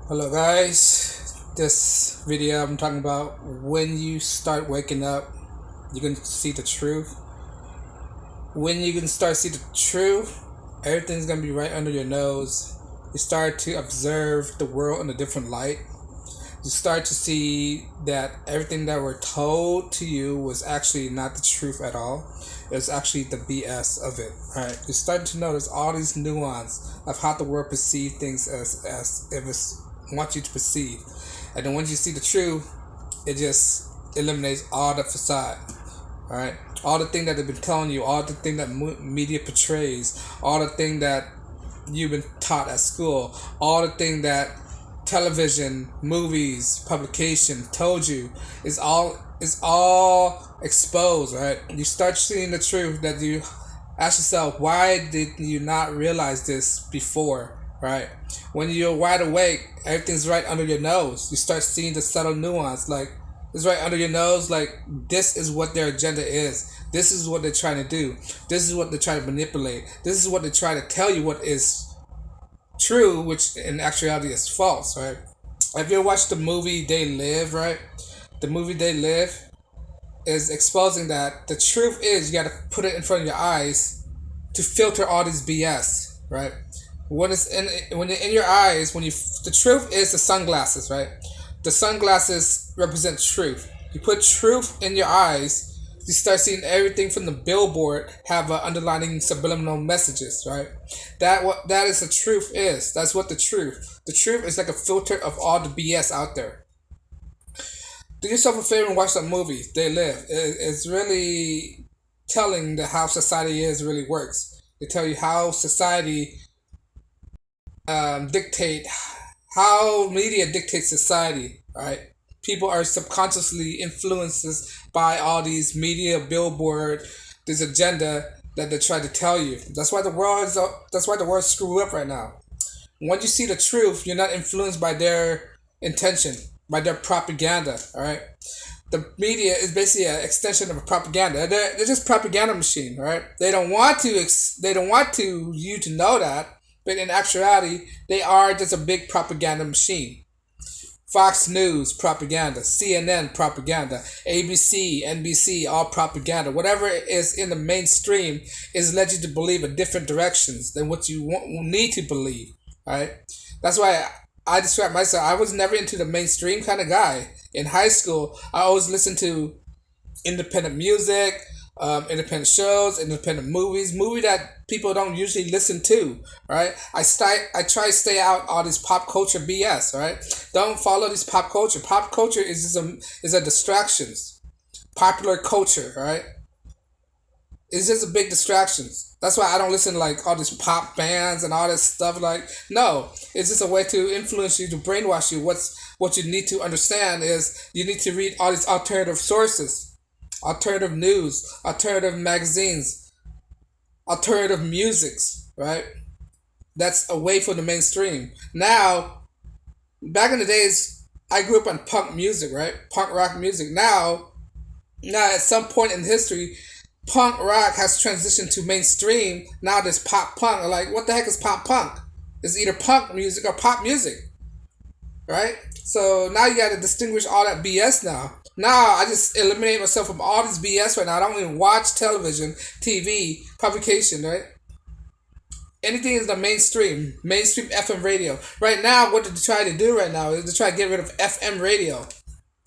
Hello guys, this video I'm talking about when you start waking up, you can see the truth. When you can start see the truth, everything's gonna be right under your nose. You start to observe the world in a different light. You start to see that everything that were told to you was actually not the truth at all. It was actually the BS of it. Right? You're starting to notice all these nuance of how the world perceives things as if it's wants you to perceive. And then once you see the truth, it just eliminates all the facade. All right, all the thing that they've been telling you, all the thing that media portrays, all the thing that you've been taught at school, all the thing that television, movies, publication told you is all exposed. Right, you start seeing the truth that you ask yourself, why did you not realize this before? Right, when you're wide awake, everything's right under your nose. You start seeing the subtle nuance, like it's right under your nose. Like this is what their agenda is. This is what they're trying to do. This is what they're trying to manipulate. This is what they're trying to tell you what is true, which in actuality is false. Right? If you watch the movie They Live, right? The movie They Live is exposing that the truth is you got to put it in front of your eyes to filter all this BS, right? When it's in your eyes, the truth is the sunglasses, right? The sunglasses represent truth. You put truth in your eyes, you start seeing everything from the billboard have underlining subliminal messages, right? That is the truth is. That's what the truth. The truth is like a filter of all the BS out there. Do yourself a favor and watch that movie. They Live. It's really telling that how society is really works. They tell you how society dictate how media dictates society, right? People are subconsciously influenced by all these media billboard, this agenda that they try to tell you. That's why the world's screwed up right now. Once you see the truth, you're not influenced by their intention, by their propaganda, all right? The media is basically an extension of a propaganda. They're just propaganda machine, right? They don't want to you to know that, but in actuality, they are just a big propaganda machine. Fox News propaganda, CNN propaganda, ABC, NBC all propaganda. Whatever is in the mainstream is led you to believe in different directions than what you need to believe. Right? That's why I describe myself. I was never into the mainstream kind of guy. In high school, I always listened to independent music, independent shows, independent movie that people don't usually listen to. Right? I try to stay out all this pop culture BS. Right? Don't follow this pop culture. Pop culture is a distractions. Popular culture. Right? It's just a big distractions. That's why I don't listen to like all these pop bands and all this stuff. Like, no, it's just a way to influence you, to brainwash you. What you need to understand is you need to read all these alternative sources, alternative news, alternative magazines, alternative musics, right? That's away from the mainstream. Now, back in the days, I grew up on punk music, right? Punk rock music. Now at some point in history, punk rock has transitioned to mainstream. Now there's pop punk. Like, what the heck is pop punk? It's either punk music or pop music, right? So now you got to distinguish all that BS now. Now I just eliminate myself from all this BS right now. I don't even watch television, TV, publication, right? Anything is the mainstream FM radio. Right now, what they're trying to do right now is to try to get rid of FM radio,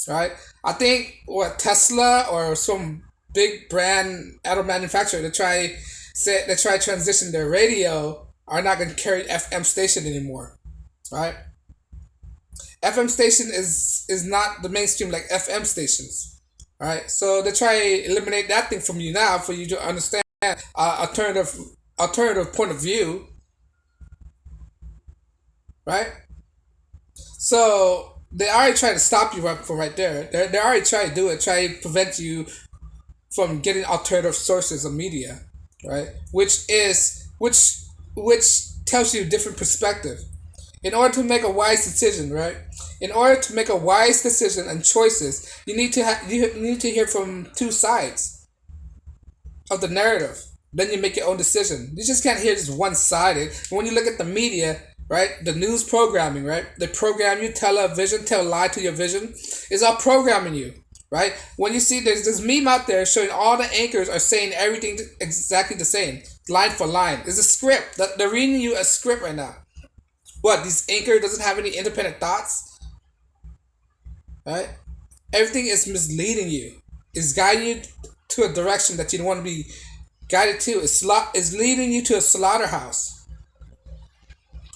right? I think what Tesla or some big brand auto manufacturer they try to transition their radio are not going to carry FM station anymore, right? FM station is not the mainstream like FM stations, right? So they try to eliminate that thing from you now for you to understand alternative point of view, right? So they already try to stop you from right there. They already try to do it, try to prevent you from getting alternative sources of media, right? Which tells you a different perspective. In order to make a wise decision, right? In order to make a wise decision and choices, you need to hear from two sides of the narrative. Then you make your own decision. You just can't hear just one sided. When you look at the media, right? The news programming, right? They program you, tell a vision, tell a lie to your vision. It's all programming you, right? When you see there's this meme out there showing all the anchors are saying everything exactly the same, line for line. It's a script. They're reading you a script right now. What, this anchor doesn't have any independent thoughts, right? Everything is misleading you. It's guiding you to a direction that you don't want to be guided to. It's leading you to a slaughterhouse,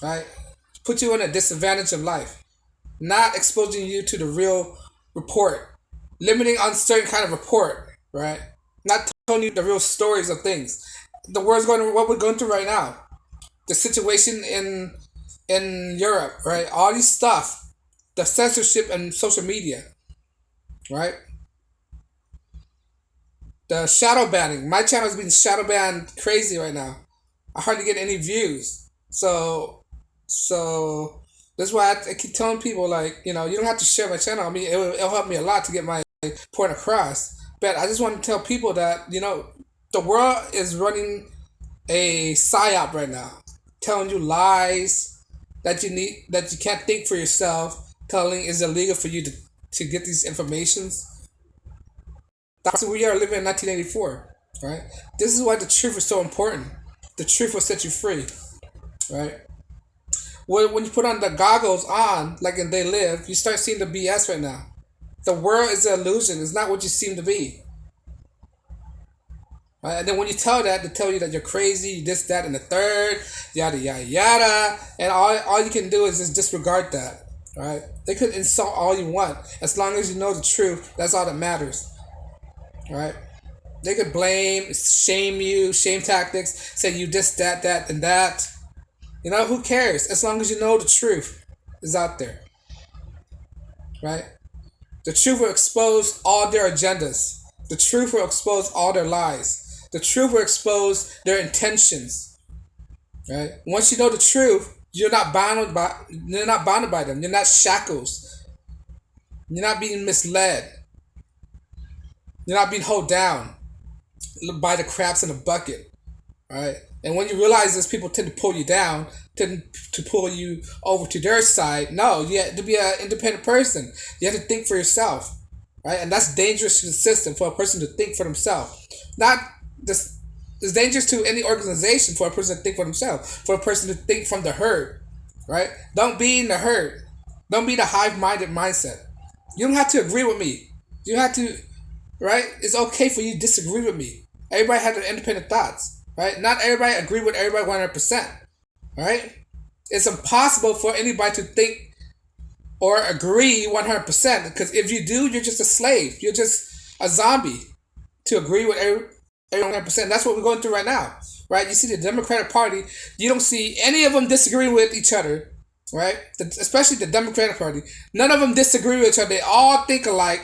right? Put you in a disadvantage of life, not exposing you to the real report, limiting on certain kind of report, right? Not telling you the real stories of things. The world's going to what we're going through right now. The situation in Europe, right? All these stuff, the censorship and social media, right? The shadow banning. My channel is being shadow banned crazy right now. I hardly get any views. So that's why I keep telling people, like, you don't have to share my channel. I mean, it'll help me a lot to get my point across. But I just want to tell people that the world is running a psyop right now, telling you lies that you can't think for yourself, telling it's illegal for you to get these informations. That's where we are living in 1984, right? This is why the truth is so important. The truth will set you free, right? When you put on the goggles on, like in They Live, you start seeing the BS right now. The world is an illusion. It's not what you seem to be. Right? And then when you tell that, they tell you that you're crazy, this, that, and the third, yada, yada, yada. And all you can do is just disregard that, right? They could insult all you want. As long as you know the truth, that's all that matters, right? They could blame, shame you, shame tactics, say you this, that, and that. Who cares? As long as you know the truth is out there, right? The truth will expose all their agendas. The truth will expose all their lies. The truth will expose their intentions, right? Once you know the truth, you're not bounded by them. You're not shackles. You're not being misled. You're not being held down by the crabs in the bucket, right? And when you realize this, people tend to pull you down, tend to pull you over to their side. No, you have to be an independent person. You have to think for yourself, right? And that's dangerous to the system for a person to think for themselves. Not this. It's dangerous to any organization for a person to think for themselves, for a person to think from the herd, right? Don't be in the herd. Don't be the hive-minded mindset. You don't have to agree with me. You have to, right? It's okay for you to disagree with me. Everybody has their independent thoughts, right? Not everybody agree with everybody 100%, right? It's impossible for anybody to think or agree 100%, because if you do, you're just a slave. You're just a zombie to agree with everyone 100%. That's what we're going through right now, right? You see the Democratic Party, you don't see any of them disagreeing with each other, right? Especially the Democratic Party. None of them disagree with each other. They all think alike.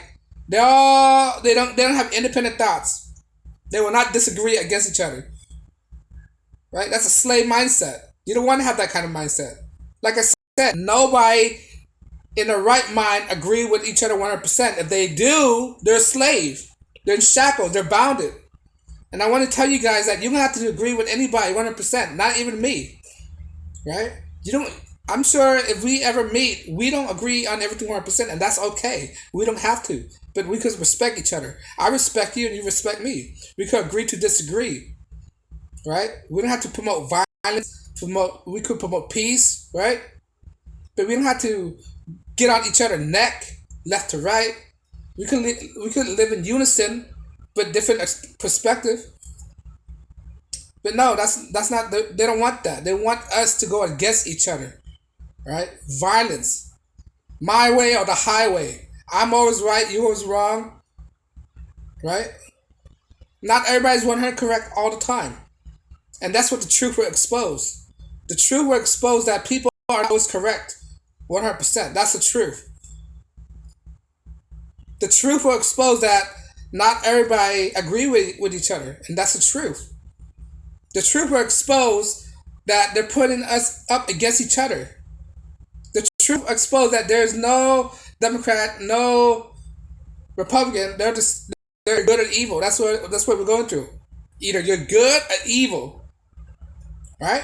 They don't have independent thoughts. They will not disagree against each other, right? That's a slave mindset. You don't want to have that kind of mindset. Like I said, nobody in their right mind agree with each other 100%. If they do, they're a slave. They're in shackles. They're bounded. And I want to tell you guys that you don't have to agree with anybody 100%, not even me, right? I'm sure if we ever meet, we don't agree on everything 100%, and that's okay. We don't have to, but we could respect each other. I respect you and you respect me. We could agree to disagree, right? We don't have to promote violence. We could promote peace, right? But we don't have to get on each other's neck, left to right. We could live in unison, but different perspective. But no, that's not. They don't want that. They want us to go against each other, right? Violence, my way or the highway. I'm always right, you always wrong, right? Not everybody's 100% correct all the time, and that's what the truth will expose. The truth will expose that people are always correct, 100%. That's the truth. The truth will expose that not everybody agree with each other, and that's the truth. The truth will expose that they're putting us up against each other. The truth will expose that there's no Democrat, no Republican. They're good or evil. That's what we're going through. Either you're good or evil, right?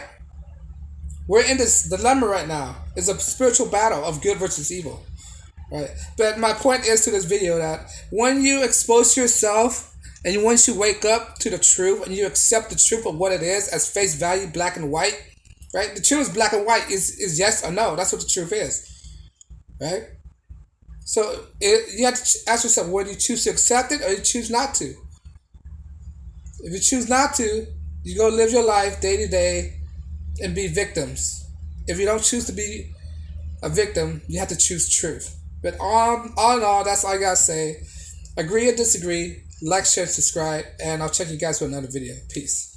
We're in this dilemma right now. It's a spiritual battle of good versus evil. Right. But my point is to this video that when you expose yourself and once you wake up to the truth and you accept the truth of what it is as face value, black and white, right? The truth is black and white is yes or no. That's what the truth is. Right? So you have to ask yourself whether you choose to accept it or you choose not to. If you choose not to, you go live your life day to day and be victims. If you don't choose to be a victim, you have to choose truth. But all in all, that's all I gotta say. Agree or disagree, like, share, subscribe, and I'll check you guys for another video. Peace.